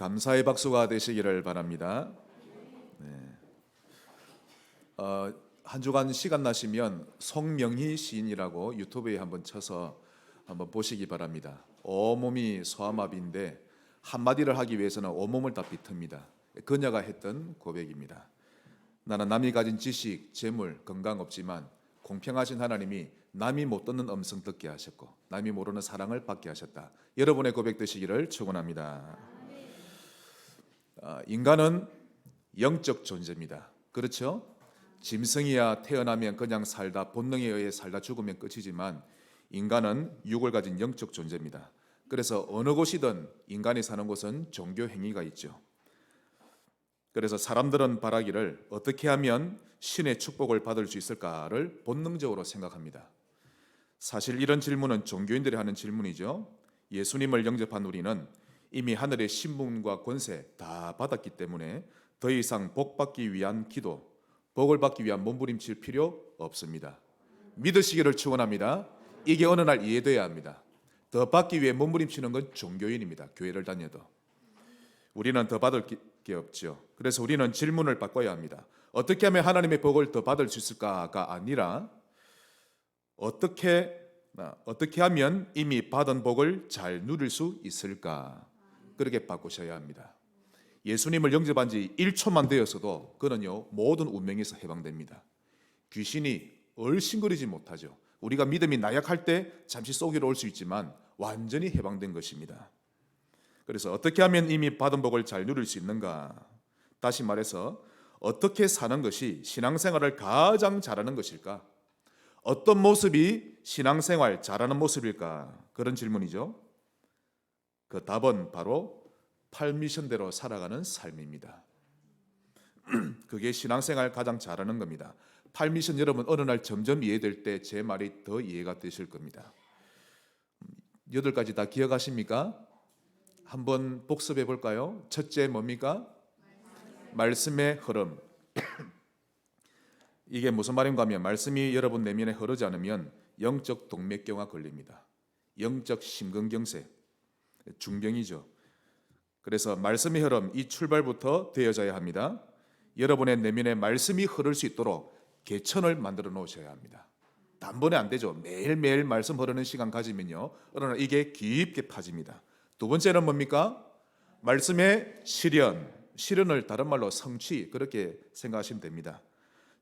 감사의 박수가 되시기를 바랍니다. 한 주간 시간 나시면 송명희 시인이라고 유튜브에 한번 쳐서 한번 보시기 바랍니다. 온몸이 소아마비인데 한마디를 하기 위해서는 온몸을 다 비틉니다. 그녀가 했던 고백입니다. 나는 남이 가진 지식, 재물, 건강 없지만 공평하신 하나님이 남이 못 듣는 음성 듣게 하셨고 남이 모르는 사랑을 받게 하셨다. 여러분의 고백 되시기를 축원합니다. 인간은 영적 존재입니다. 그렇죠? 짐승이야 태어나면 그냥 살다 본능에 의해 살다 죽으면 끝이지만 인간은 육을 가진 영적 존재입니다. 그래서 어느 곳이든 인간이 사는 곳은 종교 행위가 있죠. 그래서 사람들은 바라기를 어떻게 하면 신의 축복을 받을 수 있을까를 본능적으로 생각합니다. 사실 이런 질문은 종교인들이 하는 질문이죠. 예수님을 영접한 우리는 이미 하늘의 신분과 권세 다 받았기 때문에 더 이상 복 받기 위한 기도, 복을 받기 위한 몸부림칠 필요 없습니다. 믿으시기를 축원합니다. 이게 어느 날 이해돼야 합니다. 더 받기 위해 몸부림치는 건 종교인입니다. 교회를 다녀도. 우리는 더 받을 게 없죠. 그래서 우리는 질문을 바꿔야 합니다. 어떻게 하면 하나님의 복을 더 받을 수 있을까가 아니라 어떻게 하면 이미 받은 복을 잘 누릴 수 있을까? 그렇게 바꾸셔야 합니다. 예수님을 영접한 지 1초만 되었어도 그는요 모든 운명에서 해방됩니다. 귀신이 얼씬거리지 못하죠. 우리가 믿음이 나약할 때 잠시 속이러 올 수 있지만 완전히 해방된 것입니다. 그래서 어떻게 하면 이미 받은 복을 잘 누릴 수 있는가? 다시 말해서 어떻게 사는 것이 신앙생활을 가장 잘하는 것일까? 어떤 모습이 신앙생활 잘하는 모습일까? 그런 질문이죠. 그 답은 바로 8미션대로 살아가는 삶입니다. 그게 신앙생활 가장 잘하는 겁니다. 8미션 여러분 어느 날 점점 이해될 때 제 말이 더 이해가 되실 겁니다. 8가지 다 기억하십니까? 한번 복습해 볼까요? 첫째 뭡니까? 말씀의 흐름. 이게 무슨 말인가 하면 말씀이 여러분 내면에 흐르지 않으면 영적 동맥경화 걸립니다. 영적 심근경색, 중병이죠. 그래서 말씀의 흐름, 이 출발부터 되어져야 합니다. 여러분의 내면에 말씀이 흐를 수 있도록 개천을 만들어 놓으셔야 합니다. 단번에 안 되죠. 매일매일 말씀 흐르는 시간 가지면요 그러나 이게 깊게 파집니다. 두 번째는 뭡니까? 말씀의 실현을 다른 말로 성취, 그렇게 생각하시면 됩니다.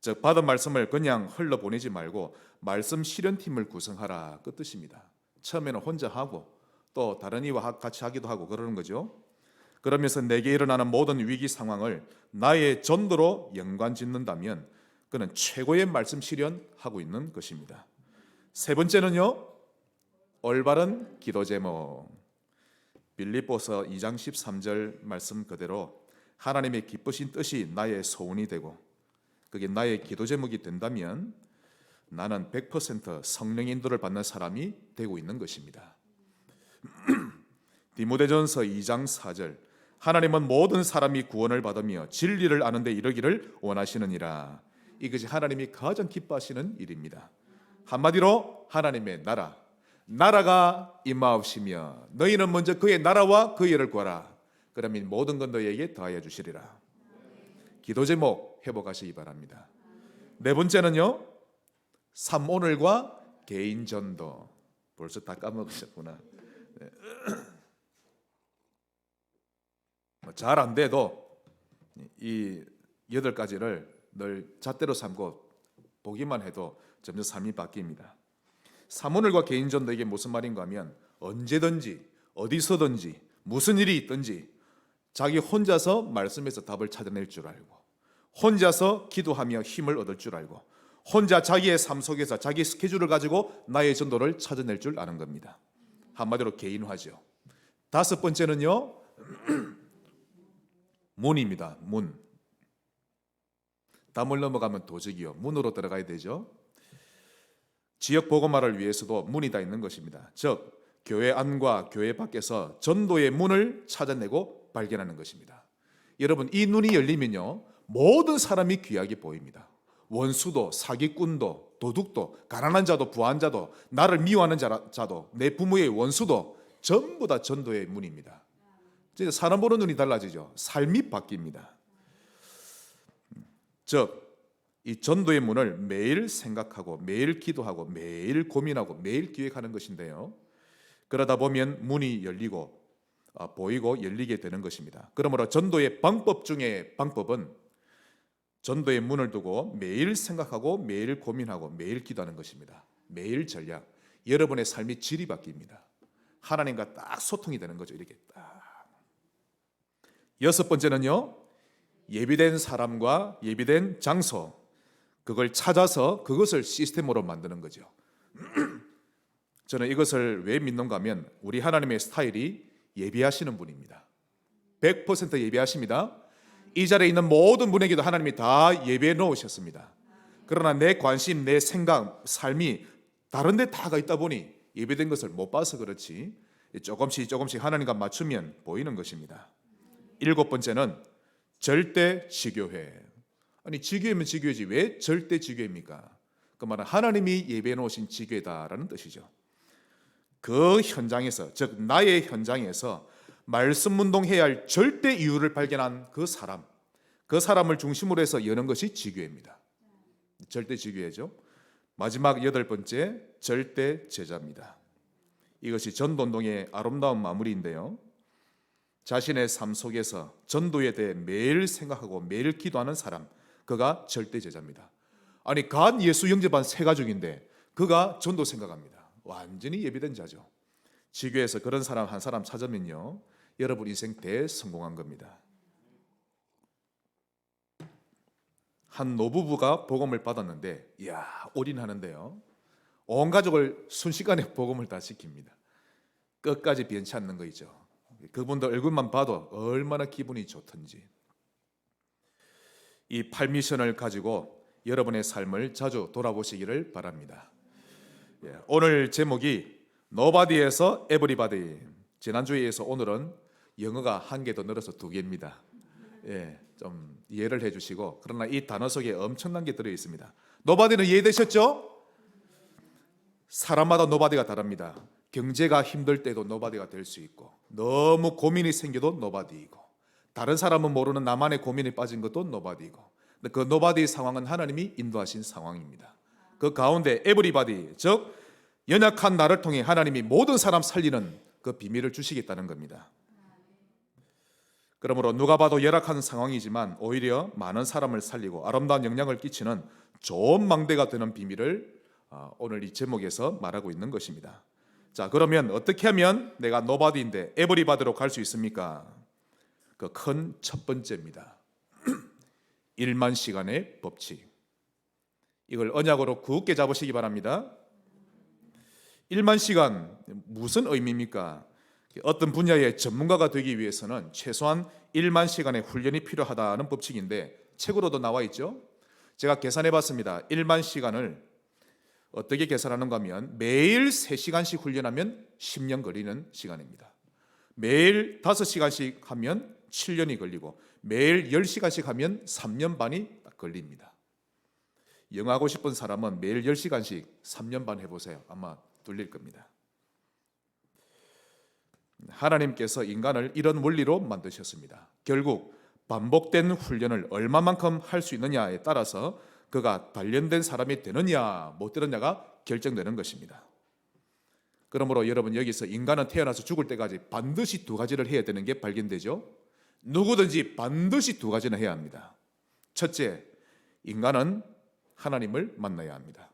즉 받은 말씀을 그냥 흘러보내지 말고 말씀 실현팀을 구성하라, 그 뜻입니다. 처음에는 혼자 하고 또 다른 이와 같이 하기도 하고 그러는 거죠. 그러면서 내게 일어나는 모든 위기 상황을 나의 전도로 연관짓는다면 그는 최고의 말씀 실현하고 있는 것입니다. 세 번째는요, 올바른 기도 제목. 빌립보서 2장 13절 말씀 그대로 하나님의 기쁘신 뜻이 나의 소원이 되고 그게 나의 기도 제목이 된다면 나는 100% 성령 인도를 받는 사람이 되고 있는 것입니다. 디모데전서 2장 4절 하나님은 모든 사람이 구원을 받으며 진리를 아는 데 이르기를 원하시느니라. 이것이 하나님이 가장 기뻐하시는 일입니다. 한마디로 하나님의 나라가 임하옵시며 너희는 먼저 그의 나라와 그의 일을 구하라. 그러면 모든 것 너희에게 더하여 주시리라. 기도 제목 회복하시기 바랍니다. 네 번째는요, 삼오늘과 개인 전도. 벌써 다 까먹으셨구나. 네. 잘 안 돼도 이 8가지를 늘 잣대로 삼고 보기만 해도 점점 삶이 바뀝니다. 삼오늘과 개인 전도, 이게 무슨 말인가 하면 언제든지 어디서든지 무슨 일이 있든지 자기 혼자서 말씀에서 답을 찾아낼 줄 알고 혼자서 기도하며 힘을 얻을 줄 알고 혼자 자기의 삶 속에서 자기 스케줄을 가지고 나의 전도를 찾아낼 줄 아는 겁니다. 한마디로 개인화죠. 다섯 번째는요, 문입니다. 문. 담을 넘어가면 도적이요. 문으로 들어가야 되죠. 지역 복음화를 위해서도 문이 다 있는 것입니다. 즉 교회 안과 교회 밖에서 전도의 문을 찾아내고 발견하는 것입니다. 여러분, 이 눈이 열리면요 모든 사람이 귀하게 보입니다. 원수도, 사기꾼도, 도둑도, 가난한 자도, 부한 자도, 나를 미워하는 자도, 내 부모의 원수도 전부 다 전도의 문입니다. 이제 사람 보는 눈이 달라지죠. 삶이 바뀝니다. 즉 이 전도의 문을 매일 생각하고 매일 기도하고 매일 고민하고 매일 기획하는 것인데요. 그러다 보면 문이 열리고 보이고 열리게 되는 것입니다. 그러므로 전도의 방법 중에 방법은 전도의 문을 두고 매일 생각하고 매일 고민하고 매일 기도하는 것입니다. 매일 전략. 여러분의 삶의 질이 바뀝니다. 하나님과 딱 소통이 되는 거죠. 이렇게 딱. 여섯 번째는요. 예비된 사람과 예비된 장소, 그걸 찾아서 그것을 시스템으로 만드는 거죠. 저는 이것을 왜 믿는가 하면 우리 하나님의 스타일이 예비하시는 분입니다. 100% 예비하십니다. 이 자리에 있는 모든 분에게도 하나님이 다 예비해 놓으셨습니다. 그러나 내 관심, 내 생각, 삶이 다른 데 다가 있다 보니 예비된 것을 못 봐서 그렇지 조금씩 하나님과 맞추면 보이는 것입니다. 일곱 번째는 절대 지교회. 아니 지교회면 지교회지 왜 절대 지교회입니까? 그 말은 하나님이 예배해 놓으신 지교회다라는 뜻이죠. 그 현장에서, 즉 나의 현장에서 말씀 운동해야 할 절대 이유를 발견한 그 사람을 중심으로 해서 여는 것이 지교회입니다. 절대 지교회죠. 마지막 여덟 번째, 절대 제자입니다. 이것이 전도운동의 아름다운 마무리인데요. 자신의 삶 속에서 전도에 대해 매일 생각하고 매일 기도하는 사람, 그가 절대 제자입니다. 아니 간 예수 영접한 새 가족인데 그가 전도 생각합니다. 완전히 예비된 자죠. 지교에서 그런 사람 한 사람 찾으면요, 여러분 인생 대성공한 겁니다. 한 노부부가 복음을 받았는데, 이야 올인하는데요, 온 가족을 순식간에 복음을 다 시킵니다. 끝까지 변치 않는 거 있죠. 그분들 얼굴만 봐도 얼마나 기분이 좋던지. 이 8미션을 가지고 여러분의 삶을 자주 돌아보시기를 바랍니다. 오늘 제목이 Nobody에서 Everybody. 지난주에 이어서 오늘은 영어가 한 개 더 늘어서 두 개입니다. 좀 이해를 해주시고, 그러나 이 단어 속에 엄청난 게 들어 있습니다. Nobody는 이해되셨죠? 사람마다 Nobody가 다릅니다. 경제가 힘들 때도 Nobody가 될 수 있고, 너무 고민이 생겨도 Nobody이고, 다른 사람은 모르는 나만의 고민에 빠진 것도 Nobody이고, 그 Nobody 상황은 하나님이 인도하신 상황입니다. 그 가운데 Everybody, 즉 연약한 나를 통해 하나님이 모든 사람 살리는 그 비밀을 주시겠다는 겁니다. 그러므로 누가 봐도 열악한 상황이지만 오히려 많은 사람을 살리고 아름다운 영향을 끼치는 좋은 망대가 되는 비밀을 오늘 이 제목에서 말하고 있는 것입니다. 자, 그러면 어떻게 하면 내가 Nobody인데 Everybody로 갈 수 있습니까? 그 큰 첫 번째입니다. 1만 시간의 법칙. 이걸 언약으로 굳게 잡으시기 바랍니다. 1만 시간 무슨 의미입니까? 어떤 분야의 전문가가 되기 위해서는 최소한 1만 시간의 훈련이 필요하다는 법칙인데 책으로도 나와 있죠. 제가 계산해 봤습니다. 1만 시간을 어떻게 계산하는가 하면 매일 3시간씩 훈련하면 10년 걸리는 시간입니다. 매일 5시간씩 하면 7년이 걸리고 매일 10시간씩 하면 3년 반이 딱 걸립니다. 영어 하고 싶은 사람은 매일 10시간씩 3년 반 해보세요. 아마 뚫릴 겁니다. 하나님께서 인간을 이런 원리로 만드셨습니다. 결국 반복된 훈련을 얼마만큼 할 수 있느냐에 따라서 그가 단련된 사람이 되느냐 못 되느냐가 결정되는 것입니다. 그러므로 여러분 여기서 인간은 태어나서 죽을 때까지 반드시 두 가지를 해야 되는 게 발견되죠. 누구든지 반드시 두 가지는 해야 합니다. 첫째, 인간은 하나님을 만나야 합니다.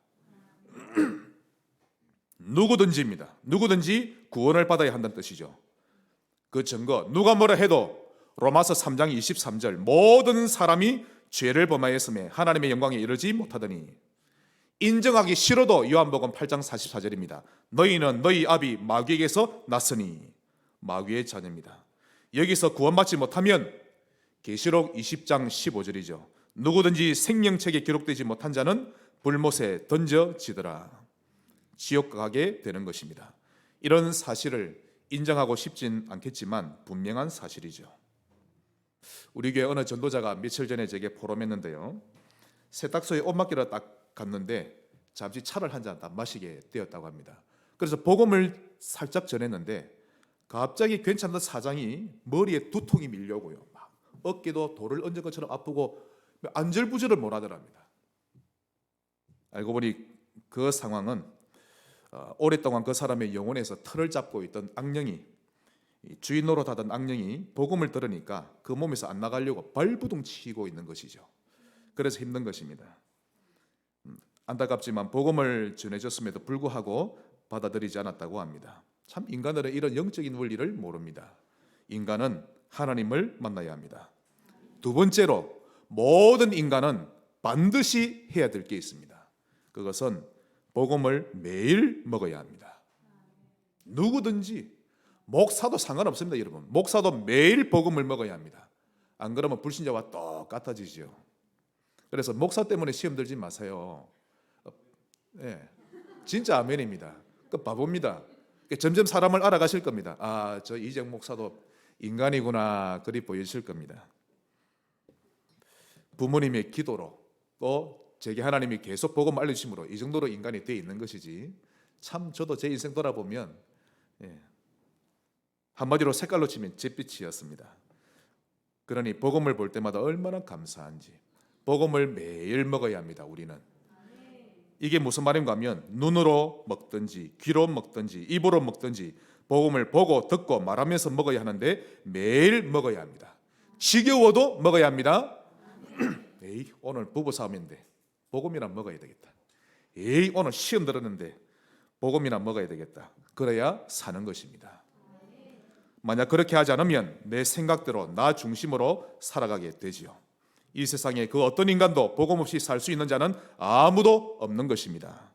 누구든지입니다. 누구든지 구원을 받아야 한다는 뜻이죠. 그 증거, 누가 뭐라 해도 로마서 3장 23절 모든 사람이 죄를 범하였음에 하나님의 영광에 이르지 못하더니, 인정하기 싫어도 요한복음 8장 44절입니다. 너희는 너희 아비 마귀에게서 났으니, 마귀의 자녀입니다. 여기서 구원받지 못하면 계시록 20장 15절이죠. 누구든지 생명책에 기록되지 못한 자는 불못에 던져지더라. 지옥 가게 되는 것입니다. 이런 사실을 인정하고 싶진 않겠지만 분명한 사실이죠. 우리 교회 어느 전도자가 며칠 전에 제게 포럼했는데요, 세탁소에 옷 맡기러 딱 갔는데 잠시 차를 한 잔 안 마시게 되었다고 합니다. 그래서 복음을 살짝 전했는데 갑자기 괜찮던 사장이 머리에 두통이 밀려오고요. 막 어깨도 돌을 얹은 것처럼 아프고 안절부절을 못하더랍니다. 알고 보니 그 상황은 오랫동안 그 사람의 영혼에서 틀을 잡고 있던 악령이, 주인 노릇하던 악령이 복음을 들으니까 그 몸에서 안 나가려고 발부둥 치고 있는 것이죠. 그래서 힘든 것입니다. 안타깝지만 복음을 전해줬음에도 불구하고 받아들이지 않았다고 합니다. 참 인간들은 이런 영적인 원리를 모릅니다. 인간은 하나님을 만나야 합니다. 두 번째로 모든 인간은 반드시 해야 될 게 있습니다. 그것은 복음을 매일 먹어야 합니다. 누구든지, 목사도 상관없습니다. 여러분, 목사도 매일 복음을 먹어야 합니다. 안 그러면 불신자와 똑같아지죠. 그래서 목사 때문에 시험 들지 마세요. 네, 진짜 아멘입니다. 그 바보입니다. 점점 사람을 알아가실 겁니다. 아, 저 이정 목사도 인간이구나, 그리 보이실 겁니다. 부모님의 기도로 또 제게 하나님이 계속 복음 알려주심으로 이 정도로 인간이 되어 있는 것이지, 참 저도 제 인생 돌아보면 한마디로 색깔로 치면 잿빛이었습니다. 그러니 복음을 볼 때마다 얼마나 감사한지. 복음을 매일 먹어야 합니다. 우리는 이게 무슨 말인가 하면 눈으로 먹든지 귀로 먹든지 입으로 먹든지 복음을 보고 듣고 말하면서 먹어야 하는데 매일 먹어야 합니다. 지겨워도 먹어야 합니다. 에이, 오늘 부부싸움인데 복음이나 먹어야 되겠다. 에이, 오늘 시험 들었는데 복음이나 먹어야 되겠다. 그래야 사는 것입니다. 만약 그렇게 하지 않으면 내 생각대로 나 중심으로 살아가게 되지요. 이 세상에 그 어떤 인간도 복음 없이 살 수 있는 자는 아무도 없는 것입니다.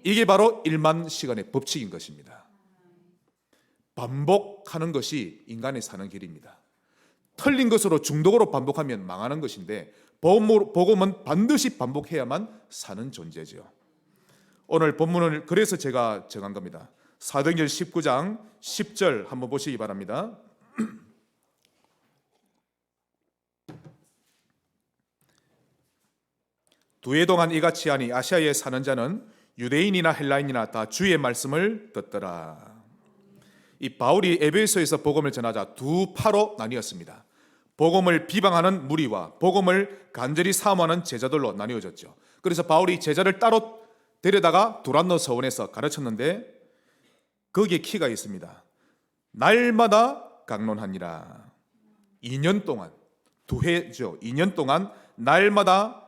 이게 바로 1만 시간의 법칙인 것입니다. 반복하는 것이 인간의 사는 길입니다. 틀린 것으로 중독으로 반복하면 망하는 것인데 복음은 반드시 반복해야만 사는 존재죠. 오늘 본문을 그래서 제가 정한 겁니다. 사도행전 19장 10절 한번 보시기 바랍니다. 두 해 동안 이같이 하니 아시아에 사는 자는 유대인이나 헬라인이나 다 주의 말씀을 듣더라. 이 바울이 에베소에서 복음을 전하자 두 파로 나뉘었습니다. 복음을 비방하는 무리와 복음을 간절히 사모하는 제자들로 나뉘어졌죠. 그래서 바울이 제자를 따로 데려다가 두란노 서원에서 가르쳤는데 거기에 키가 있습니다. 날마다 강론하니라. 2년 동안, 두 해죠. 2년 동안 날마다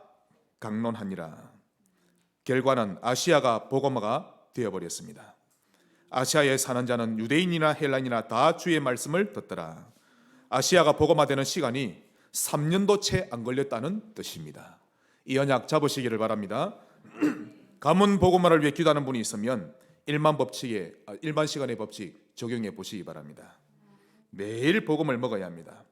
강론하니라. 결과는 아시아가 복음화가 되어버렸습니다. 아시아에 사는 자는 유대인이나 헬라인이나 다 주의 말씀을 듣더라. 아시아가 복음화되는 시간이 3년도 채 안 걸렸다는 뜻입니다. 이 언약 잡으시기를 바랍니다. 가문 복음화를 위해 기도하는 분이 있으면 1만 시간의 법칙 적용해 보시기 바랍니다. 매일 복음을 먹어야 합니다.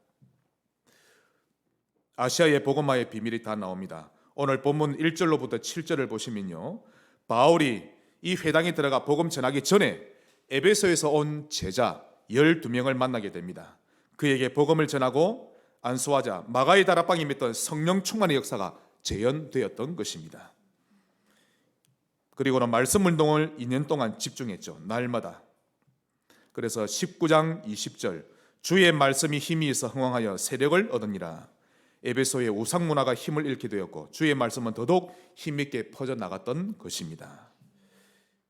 아시아의 복음화의 비밀이 다 나옵니다. 오늘 본문 1절로부터 7절을 보시면요, 바울이 이 회당에 들어가 복음 전하기 전에 에베소에서 온 제자 12명을 만나게 됩니다. 그에게 복음을 전하고 안수하자 마가의 다락방에 맺던 성령 충만의 역사가 재현되었던 것입니다. 그리고는 말씀 운동을 2년 동안 집중했죠. 날마다. 그래서 19장 20절 주의 말씀이 힘이 있어 흥왕하여 세력을 얻으니라. 에베소의 우상 문화가 힘을 잃게 되었고 주의 말씀은 더더욱 힘있게 퍼져나갔던 것입니다.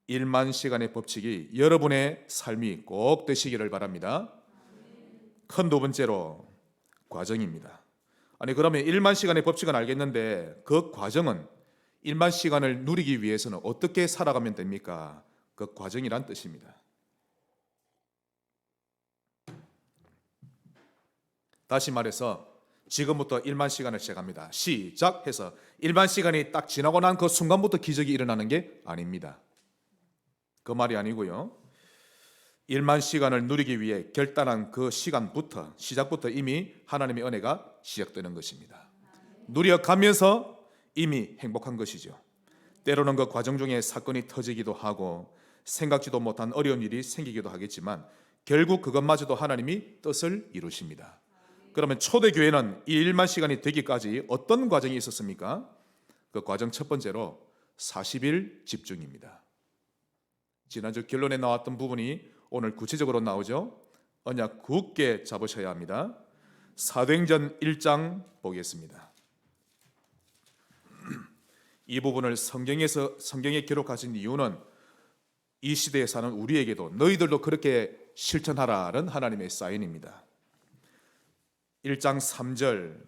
1만 시간의 법칙이 여러분의 삶이 꼭 되시기를 바랍니다. 큰 두 번째로 과정입니다. 아니 그러면 1만 시간의 법칙은 알겠는데 그 과정은 1만 시간을 누리기 위해서는 어떻게 살아가면 됩니까? 그 과정이란 뜻입니다. 다시 말해서 지금부터 1만 시간을 시작합니다. 시작해서 1만 시간이 딱 지나고 난 그 순간부터 기적이 일어나는 게 아닙니다. 그 말이 아니고요. 1만 시간을 누리기 위해 결단한 그 시작부터 이미 하나님의 은혜가 시작되는 것입니다. 누려가면서 이미 행복한 것이죠. 때로는 그 과정 중에 사건이 터지기도 하고 생각지도 못한 어려운 일이 생기기도 하겠지만 결국 그것마저도 하나님이 뜻을 이루십니다. 그러면 초대교회는 이 1만 시간이 되기까지 어떤 과정이 있었습니까? 그 과정 첫 번째로 40일 집중입니다. 지난주 결론에 나왔던 부분이 오늘 구체적으로 나오죠. 언약 굳게 잡으셔야 합니다. 사도행전 1장 보겠습니다. 이 부분을 성경에 기록하신 이유는 이 시대에 사는 우리에게도 너희들도 그렇게 실천하라는 하나님의 사인입니다. 1장 3절,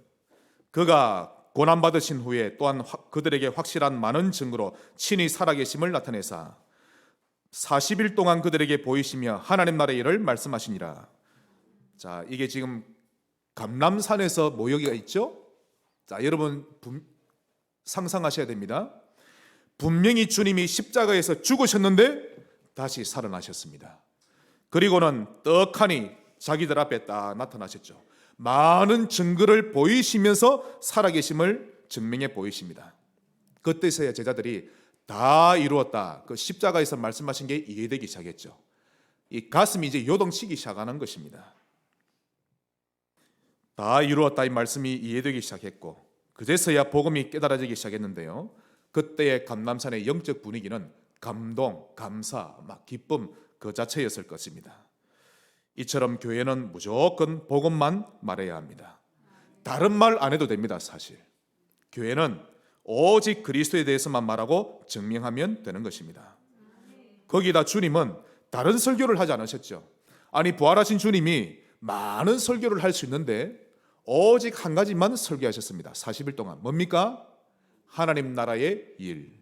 그가 고난받으신 후에 또한 그들에게 확실한 많은 증거로 친히 살아계심을 나타내사 40일 동안 그들에게 보이시며 하나님 나라의 일을 말씀하시니라. 자, 이게 지금 감람산에서 모여기가 있죠? 자, 여러분 상상하셔야 됩니다. 분명히 주님이 십자가에서 죽으셨는데 다시 살아나셨습니다. 그리고는 떡하니 자기들 앞에 딱 나타나셨죠. 많은 증거를 보이시면서 살아계심을 증명해 보이십니다. 그때서야 제자들이 다 이루었다, 그 십자가에서 말씀하신 게 이해되기 시작했죠. 이 가슴이 이제 요동치기 시작하는 것입니다. 다 이루었다 이 말씀이 이해되기 시작했고, 그제서야 복음이 깨달아지기 시작했는데요. 그때의 감람산의 영적 분위기는 감동, 감사, 막 기쁨 그 자체였을 것입니다. 이처럼 교회는 무조건 복음만 말해야 합니다. 다른 말 안 해도 됩니다. 사실 교회는 오직 그리스도에 대해서만 말하고 증명하면 되는 것입니다. 거기다 주님은 다른 설교를 하지 않으셨죠. 아니, 부활하신 주님이 많은 설교를 할 수 있는데 오직 한 가지만 설교하셨습니다. 40일 동안. 뭡니까? 하나님 나라의 일.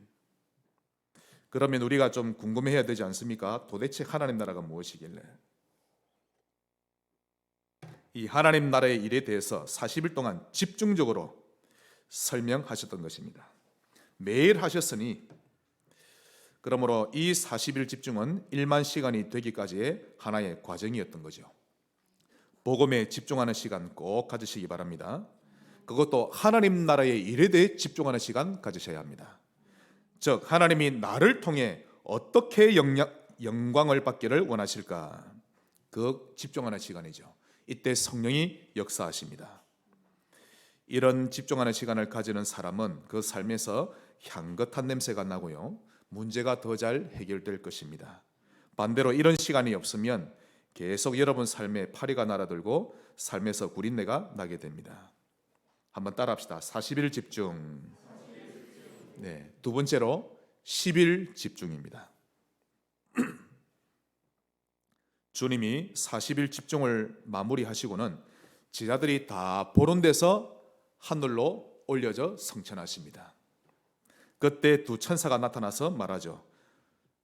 그러면 우리가 좀 궁금해해야 되지 않습니까? 도대체 하나님 나라가 무엇이길래? 이 하나님 나라의 일에 대해서 40일 동안 집중적으로 설명하셨던 것입니다. 매일 하셨으니, 그러므로 이 40일 집중은 1만 시간이 되기까지의 하나의 과정이었던 거죠. 복음에 집중하는 시간 꼭 가지시기 바랍니다. 그것도 하나님 나라의 일에 대해 집중하는 시간 가지셔야 합니다. 즉, 하나님이 나를 통해 어떻게 영광을 받기를 원하실까, 그 집중하는 시간이죠. 이때 성령이 역사하십니다. 이런 집중하는 시간을 가지는 사람은 그 삶에서 향긋한 냄새가 나고요, 문제가 더 잘 해결될 것입니다. 반대로 이런 시간이 없으면 계속 여러분 삶에 파리가 날아들고 삶에서 구린내가 나게 됩니다. 한번 따라합시다. 40일 집중. 네, 두 번째로 10일 집중입니다. 주님이 40일 집중을 마무리하시고는 제자들이 다 보는 데서 하늘로 올려져 성천하십니다. 그때 두 천사가 나타나서 말하죠.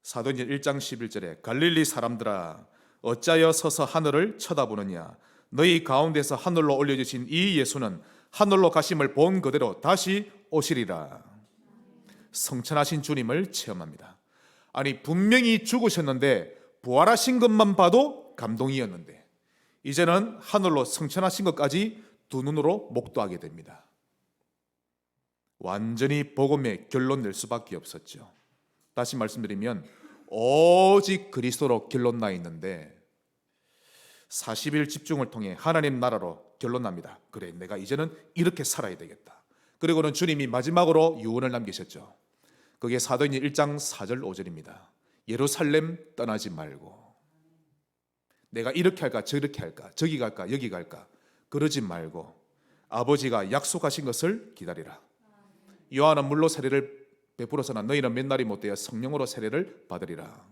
사도행전 1장 11절에 갈릴리 사람들아, 어찌하여 서서 하늘을 쳐다보느냐? 너희 가운데서 하늘로 올려주신 이 예수는 하늘로 가심을 본 그대로 다시 오시리라. 성천하신 주님을 체험합니다. 아니, 분명히 죽으셨는데 부활하신 것만 봐도 감동이었는데 이제는 하늘로 성천하신 것까지 두 눈으로 목도하게 됩니다. 완전히 복음의 결론 낼 수밖에 없었죠. 다시 말씀드리면 오직 그리스도로 결론 나 있는데 40일 집중을 통해 하나님 나라로 결론 납니다. 그래, 내가 이제는 이렇게 살아야 되겠다. 그리고는 주님이 마지막으로 유언을 남기셨죠. 그게 사도행전 1장 4절 5절입니다. 예루살렘 떠나지 말고, 내가 이렇게 할까 저렇게 할까 저기 갈까 여기 갈까 그러지 말고 아버지가 약속하신 것을 기다리라. 요한은 물로 세례를 베풀어서나 너희는 몇 날이 못되어 성령으로 세례를 받으리라.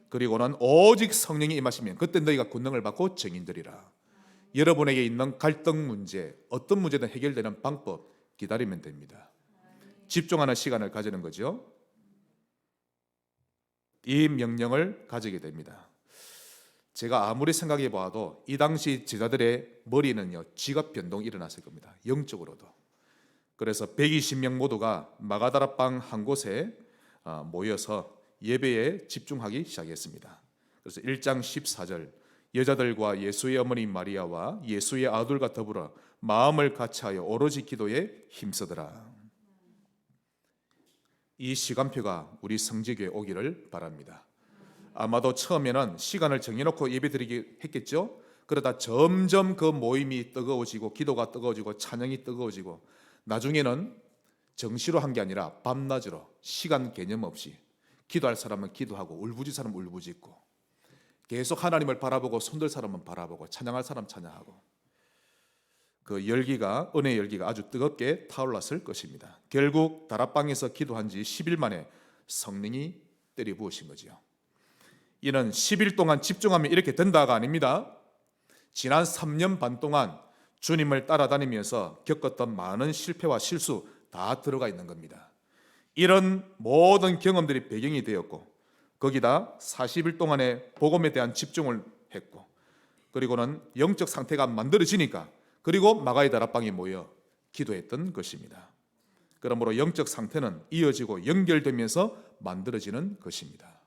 그리고는 오직 성령이 임하시면 그때 너희가 권능을 받고 증인되리라. 여러분에게 있는 갈등 문제, 어떤 문제든 해결되는 방법 기다리면 됩니다. 집중하는 시간을 가지는 거죠. 이 명령을 가지게 됩니다. 제가 아무리 생각해 봐도 이 당시 제자들의 머리는요, 지각 변동이 일어났을 겁니다. 영적으로도. 그래서 120명 모두가 마가다라방 한 곳에 모여서 예배에 집중하기 시작했습니다. 그래서 1장 14절, 여자들과 예수의 어머니 마리아와 예수의 아들과 더불어 마음을 같이하여 오로지 기도에 힘쓰더라. 이 시간표가 우리 성지교회 오기를 바랍니다. 아마도 처음에는 시간을 정해놓고 예배드리기 했겠죠. 그러다 점점 그 모임이 뜨거워지고 기도가 뜨거워지고 찬양이 뜨거워지고 나중에는 정시로 한 게 아니라 밤낮으로 시간 개념 없이 기도할 사람은 기도하고 울부짖을 사람은 울부짖고 계속 하나님을 바라보고 손들 사람은 바라보고 찬양할 사람 찬양하고 그 열기가 은혜의 열기가 아주 뜨겁게 타올랐을 것입니다. 결국 다락방에서 기도한 지 10일 만에 성령이 때려 부으신 거지요. 이는 10일 동안 집중하면 이렇게 된다가 아닙니다. 지난 3년 반 동안 주님을 따라다니면서 겪었던 많은 실패와 실수 다 들어가 있는 겁니다. 이런 모든 경험들이 배경이 되었고 거기다 40일 동안의 복음에 대한 집중을 했고 그리고는 영적 상태가 만들어지니까 그리고 마가의 다락방에 모여 기도했던 것입니다. 그러므로 영적 상태는 이어지고 연결되면서 만들어지는 것입니다.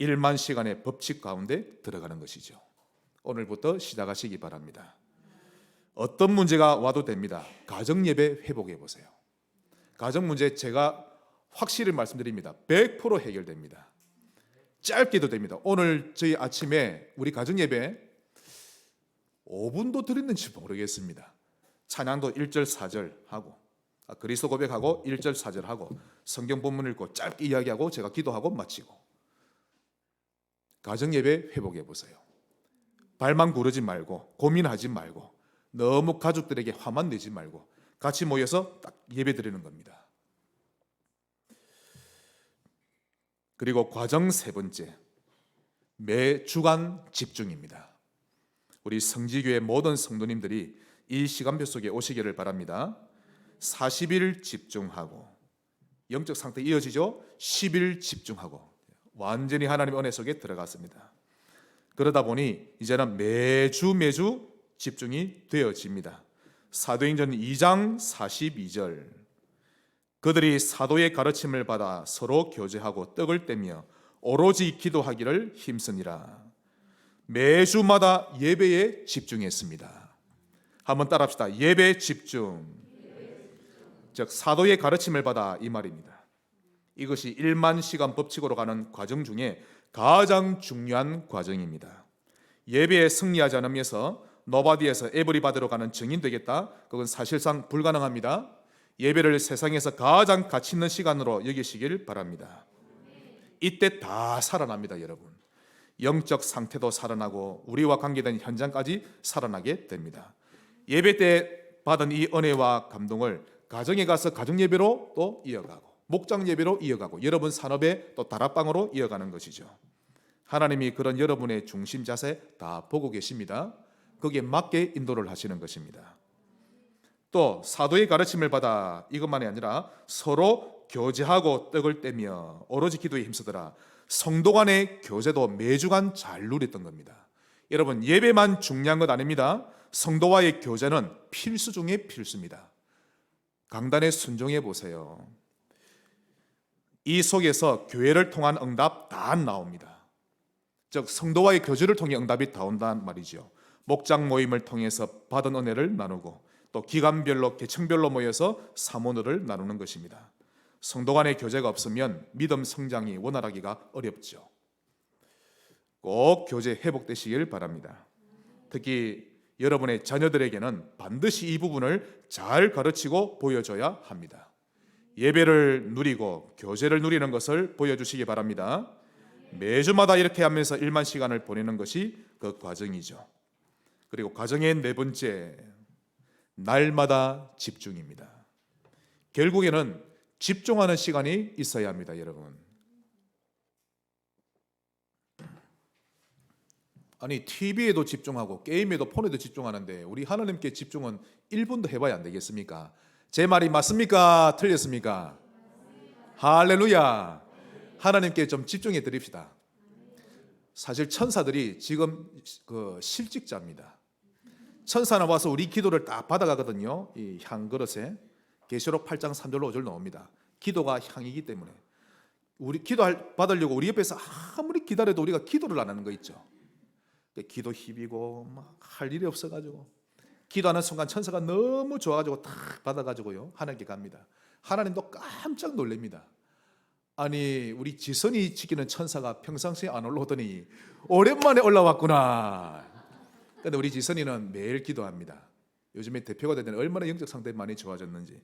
1만 시간의 법칙 가운데 들어가는 것이죠. 오늘부터 시작하시기 바랍니다. 어떤 문제가 와도 됩니다. 가정예배 회복해 보세요. 가정 문제 제가 확실히 말씀드립니다. 100% 해결됩니다. 짧게도 됩니다. 오늘 저희 아침에 우리 가정예배 5분도 드렸는지 모르겠습니다. 찬양도 1절 4절 하고 그리스도 고백하고 1절 4절 하고 성경 본문 읽고 짧게 이야기하고 제가 기도하고 마치고 가정예배 회복해 보세요. 발만 구르지 말고 고민하지 말고 너무 가족들에게 화만 내지 말고 같이 모여서 딱 예배 드리는 겁니다. 그리고 과정 세 번째, 매 주간 집중입니다. 우리 성지교회 모든 성도님들이 이 시간표 속에 오시기를 바랍니다. 40일 집중하고 영적 상태 이어지죠? 10일 집중하고 완전히 하나님의 은혜 속에 들어갔습니다. 그러다 보니 이제는 매주 집중이 되어집니다. 사도행전 2장 42절 그들이 사도의 가르침을 받아 서로 교제하고 떡을 떼며 오로지 기도하기를 힘쓰니라. 매주마다 예배에 집중했습니다. 한번 따라합시다. 예배 집중. 즉 사도의 가르침을 받아 이 말입니다. 이것이 1만 시간 법칙으로 가는 과정 중에 가장 중요한 과정입니다. 예배에 승리하지 않으면서 노바디에서 에브리바디로 가는 증인 되겠다? 그건 사실상 불가능합니다. 예배를 세상에서 가장 가치 있는 시간으로 여기시길 바랍니다. 이때 다 살아납니다, 여러분. 영적 상태도 살아나고 우리와 관계된 현장까지 살아나게 됩니다. 예배 때 받은 이 은혜와 감동을 가정에 가서 가정 예배로 또 이어가고 목장 예배로 이어가고 여러분 산업의 또 다락방으로 이어가는 것이죠. 하나님이 그런 여러분의 중심 자세 다 보고 계십니다. 거기에 맞게 인도를 하시는 것입니다. 또 사도의 가르침을 받아 이것만이 아니라 서로 교제하고 떡을 떼며 오로지 기도에 힘쓰더라. 성도 간의 교제도 매주간 잘 누렸던 겁니다. 여러분 예배만 중요한 것 아닙니다. 성도와의 교제는 필수 중에 필수입니다. 강단에 순종해 보세요. 이 속에서 교회를 통한 응답 다 나옵니다. 즉 성도와의 교제를 통해 응답이 다 온다는 말이죠. 목장 모임을 통해서 받은 은혜를 나누고 또 기간별로 계층별로 모여서 사모너를 나누는 것입니다. 성도 간의 교제가 없으면 믿음 성장이 원활하기가 어렵죠. 꼭 교제 회복되시길 바랍니다. 특히 여러분의 자녀들에게는 반드시 이 부분을 잘 가르치고 보여줘야 합니다. 예배를 누리고 교제를 누리는 것을 보여주시기 바랍니다. 매주마다 이렇게 하면서 1만 시간을 보내는 것이 그 과정이죠. 그리고 과정의 네 번째, 날마다 집중입니다. 결국에는 집중하는 시간이 있어야 합니다, 여러분. 아니 TV에도 집중하고 게임에도 폰에도 집중하는데 우리 하나님께 집중은 1분도 해봐야 안 되겠습니까? 제 말이 맞습니까? 틀렸습니까? 할렐루야. 하나님께 좀 집중해 드립시다. 사실 천사들이 지금 그 실직자입니다. 천사는 와서 우리 기도를 딱 받아가거든요. 이 향 그릇에 계시록 8장 3절로 5절 나옵니다. 기도가 향이기 때문에 우리 받으려고 우리 옆에서 아무리 기다려도 우리가 기도를 안 하는 거 있죠. 기도 힘이고 막 할 일이 없어가지고 기도하는 순간 천사가 너무 좋아가지고 탁 받아가지고요 하나님께 갑니다. 하나님도 깜짝 놀랍니다. 아니 우리 지선이 지키는 천사가 평상시에 안 올라오더니 오랜만에 올라왔구나. 그런데 우리 지선이는 매일 기도합니다. 요즘에 대표가 되더니 얼마나 영적 상태 많이 좋아졌는지.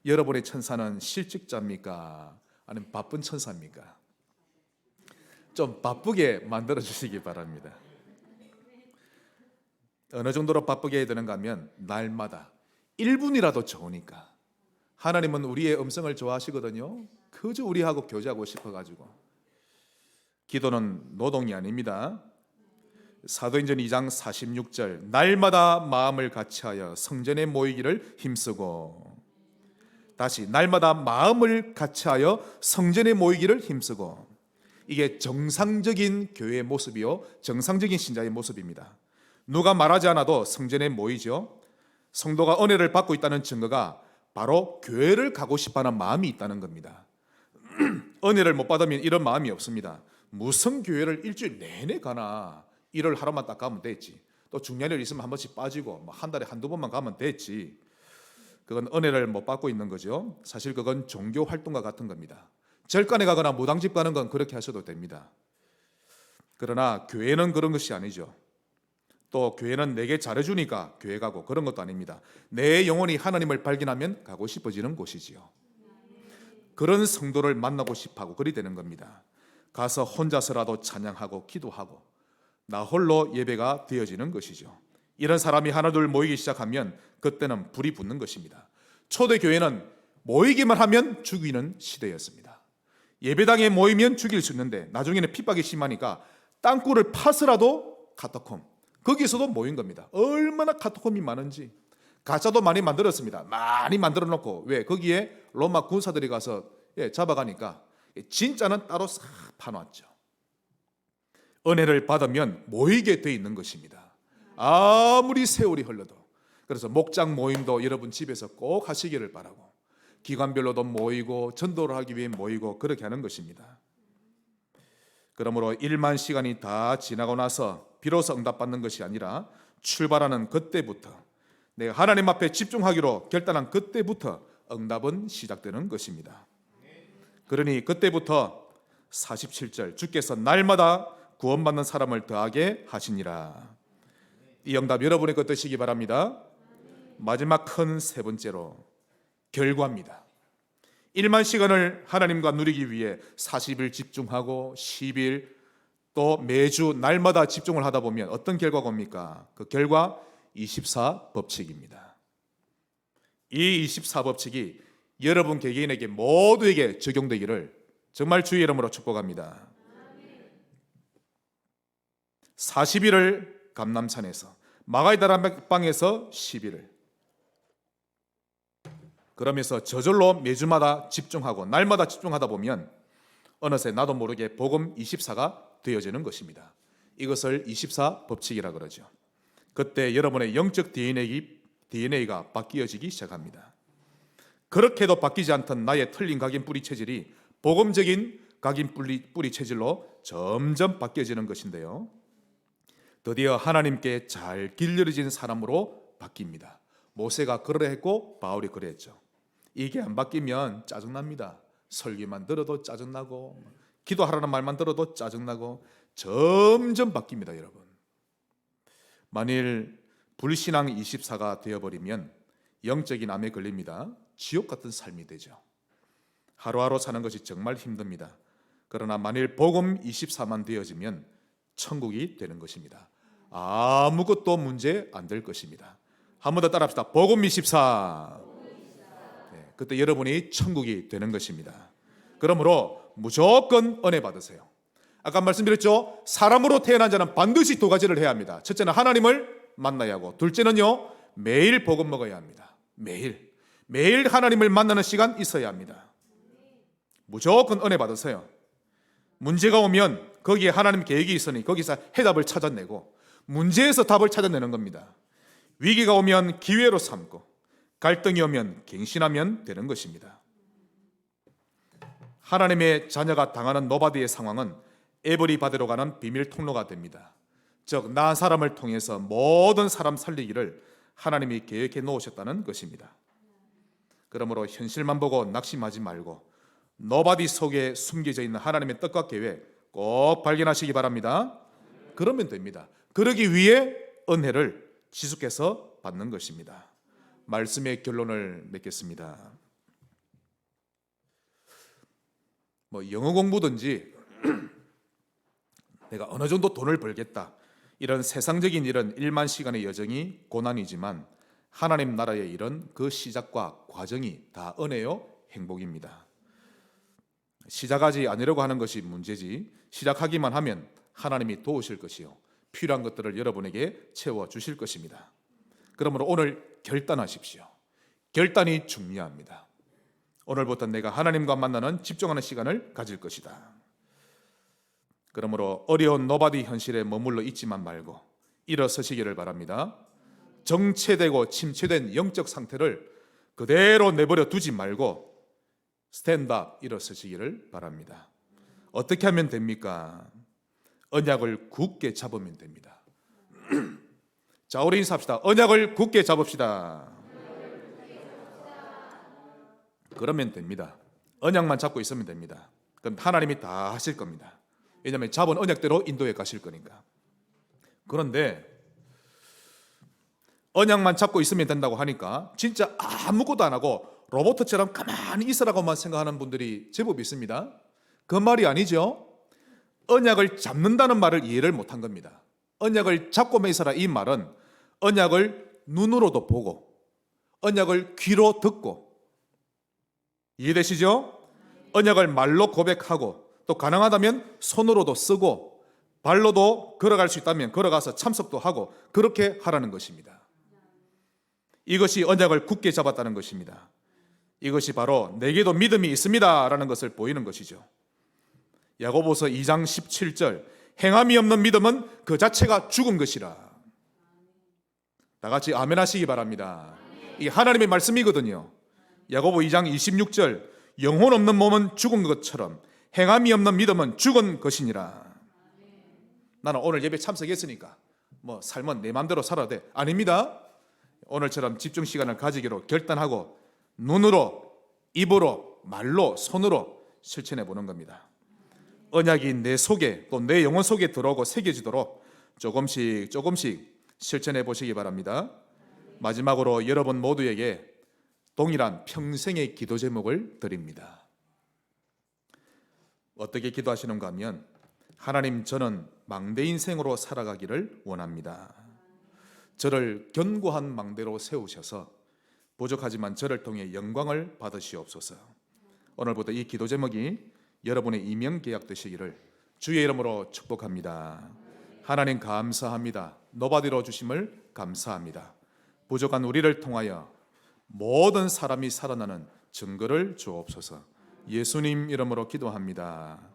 여러분의 천사는 실직자입니까? 아니면 바쁜 천사입니까? 좀 바쁘게 만들어 주시기 바랍니다. 어느 정도로 바쁘게 해야 되는가 하면 날마다 1분이라도 좋으니까. 하나님은 우리의 음성을 좋아하시거든요. 그저 우리하고 교제하고 싶어가지고. 기도는 노동이 아닙니다. 사도행전 2장 46절 날마다 마음을 같이하여 성전에 모이기를 힘쓰고, 다시 날마다 마음을 같이하여 성전에 모이기를 힘쓰고. 이게 정상적인 교회의 모습이요, 정상적인 신자의 모습입니다. 누가 말하지 않아도 성전에 모이죠. 성도가 은혜를 받고 있다는 증거가 바로 교회를 가고 싶어하는 마음이 있다는 겁니다. 은혜를 못 받으면 이런 마음이 없습니다. 무슨 교회를 일주일 내내 가나, 일을 하루만 딱 가면 됐지. 또 중요한 일 있으면 한 번씩 빠지고 한 달에 한두 번만 가면 됐지. 그건 은혜를 못 받고 있는 거죠. 사실 그건 종교 활동과 같은 겁니다. 절간에 가거나 무당집 가는 건 그렇게 하셔도 됩니다. 그러나 교회는 그런 것이 아니죠. 또 교회는 내게 잘해주니까 교회 가고, 그런 것도 아닙니다. 내 영혼이 하나님을 발견하면 가고 싶어지는 곳이지요. 그런 성도를 만나고 싶어하고 그리 되는 겁니다. 가서 혼자서라도 찬양하고 기도하고 나 홀로 예배가 되어지는 것이죠. 이런 사람이 하나둘 모이기 시작하면 그때는 불이 붙는 것입니다. 초대교회는 모이기만 하면 죽이는 시대였습니다. 예배당에 모이면 죽일 수 있는데 나중에는 핍박이 심하니까 땅굴을 파서라도 카타콤, 거기서도 모인 겁니다. 얼마나 카타콤이 많은지. 가짜도 많이 만들었습니다. 많이 만들어 놓고, 왜? 거기에 로마 군사들이 가서 잡아가니까 진짜는 따로 싹 파놨죠. 은혜를 받으면 모이게 돼 있는 것입니다. 아무리 세월이 흘러도. 그래서 목장 모임도 여러분 집에서 꼭 하시기를 바라고, 기관별로도 모이고 전도를 하기 위해 모이고 그렇게 하는 것입니다. 그러므로 1만 시간이 다 지나고 나서 비로소 응답받는 것이 아니라 출발하는 그때부터, 내가 하나님 앞에 집중하기로 결단한 그때부터 응답은 시작되는 것입니다. 그러니 그때부터 47절 주께서 날마다 구원받는 사람을 더하게 하시니라. 이 응답 여러분의 것 되시기 바랍니다. 마지막 큰 세 번째로 결과입니다. 1만 시간을 하나님과 누리기 위해 40일 집중하고 10일 또 매주 날마다 집중을 하다 보면 어떤 결과가 옵니까? 그 결과 24법칙입니다. 이 24법칙이 여러분 개개인에게 모두에게 적용되기를 정말 주의 이름으로 축복합니다. 40일을 감람산에서, 마가의 다락방에서 10일을, 그러면서 저절로 매주마다 집중하고 날마다 집중하다 보면 어느새 나도 모르게 복음 24가 되어지는 것입니다. 이것을 24법칙이라 그러죠. 그때 여러분의 영적 DNA가 바뀌어지기 시작합니다. 그렇게도 바뀌지 않던 나의 틀린 각인 뿌리 체질이 복음적인 각인 뿌리 체질로 점점 바뀌어지는 것인데요. 드디어 하나님께 잘 길들여진 사람으로 바뀝니다. 모세가 그러했고 바울이 그랬죠. 이게 안 바뀌면 짜증납니다. 설교만 들어도 짜증나고 기도하라는 말만 들어도 짜증나고 점점 바뀝니다, 여러분. 만일 불신앙 24가 되어버리면 영적인 암에 걸립니다. 지옥 같은 삶이 되죠. 하루하루 사는 것이 정말 힘듭니다. 그러나 만일 복음 24만 되어지면 천국이 되는 것입니다. 아무것도 문제 안 될 것입니다. 한 번 더 따라합시다. 복음 24. 네, 그때 여러분이 천국이 되는 것입니다. 그러므로 무조건 은혜 받으세요. 아까 말씀드렸죠. 사람으로 태어난 자는 반드시 두 가지를 해야 합니다. 첫째는 하나님을 만나야 하고, 둘째는요, 매일 복음 먹어야 합니다. 매일 하나님을 만나는 시간 있어야 합니다. 무조건 은혜 받으세요. 문제가 오면 거기에 하나님 계획이 있으니 거기서 해답을 찾아내고, 문제에서 답을 찾아내는 겁니다. 위기가 오면 기회로 삼고, 갈등이 오면 갱신하면 되는 것입니다. 하나님의 자녀가 당하는 노바디의 상황은 에브리바디로 가는 비밀 통로가 됩니다. 즉, 나 사람을 통해서 모든 사람 살리기를 하나님이 계획해 놓으셨다는 것입니다. 그러므로 현실만 보고 낙심하지 말고 노바디 속에 숨겨져 있는 하나님의 뜻과 계획 꼭 발견하시기 바랍니다. 그러면 됩니다. 그러기 위해 은혜를 지속해서 받는 것입니다. 말씀의 결론을 맺겠습니다. 영어 공부든지 내가 어느 정도 돈을 벌겠다, 이런 세상적인 일은 일만 시간의 여정이 고난이지만 하나님 나라의 일은 그 시작과 과정이 다 은혜요 행복입니다. 시작하지 않으려고 하는 것이 문제지, 시작하기만 하면 하나님이 도우실 것이요 필요한 것들을 여러분에게 채워주실 것입니다. 그러므로 오늘 결단하십시오. 결단이 중요합니다. 오늘부터 내가 하나님과 만나는 집중하는 시간을 가질 것이다. 그러므로 어려운 노바디 현실에 머물러 있지만 말고 일어서시기를 바랍니다. 정체되고 침체된 영적 상태를 그대로 내버려 두지 말고 스탠드업, 일어서시기를 바랍니다. 어떻게 하면 됩니까? 언약을 굳게 잡으면 됩니다. 자, 우리 인사합시다. 언약을 굳게 잡읍시다. 그러면 됩니다. 언약만 잡고 있으면 됩니다. 그럼 하나님이 다 하실 겁니다. 왜냐하면 잡은 언약대로 인도에 가실 거니까. 그런데 언약만 잡고 있으면 된다고 하니까 진짜 아무것도 안 하고 로봇처럼 가만히 있으라고만 생각하는 분들이 제법 있습니다. 그 말이 아니죠. 언약을 잡는다는 말을 이해를 못한 겁니다. 언약을 잡고만 있어라, 이 말은 언약을 눈으로도 보고 언약을 귀로 듣고, 이해되시죠? 언약을 말로 고백하고 또 가능하다면 손으로도 쓰고 발로도 걸어갈 수 있다면 걸어가서 참석도 하고 그렇게 하라는 것입니다. 이것이 언약을 굳게 잡았다는 것입니다. 이것이 바로 내게도 믿음이 있습니다 라는 것을 보이는 것이죠. 야고보서 2장 17절, 행함이 없는 믿음은 그 자체가 죽은 것이라. 다 같이 아멘 하시기 바랍니다. 이게 하나님의 말씀이거든요. 야고보 2장 26절, 영혼 없는 몸은 죽은 것처럼 행함이 없는 믿음은 죽은 것이니라. 나는 오늘 예배 참석했으니까 뭐 삶은 내 마음대로 살아도 돼. 아닙니다. 오늘처럼 집중 시간을 가지기로 결단하고 눈으로, 입으로, 말로, 손으로 실천해 보는 겁니다. 언약이 내 속에 또 내 영혼 속에 들어오고 새겨지도록 조금씩 실천해 보시기 바랍니다. 마지막으로 여러분 모두에게 동일한 평생의 기도 제목을 드립니다. 어떻게 기도하시는가 하면, 하나님, 저는 망대 인생으로 살아가기를 원합니다. 저를 견고한 망대로 세우셔서 부족하지만 저를 통해 영광을 받으시옵소서. 오늘부터 이 기도 제목이 여러분의 이명 계약 되시기를 주의 이름으로 축복합니다. 하나님 감사합니다. 노바디로 주심을 감사합니다. 부족한 우리를 통하여 모든 사람이 살아나는 증거를 주옵소서. 예수님 이름으로 기도합니다.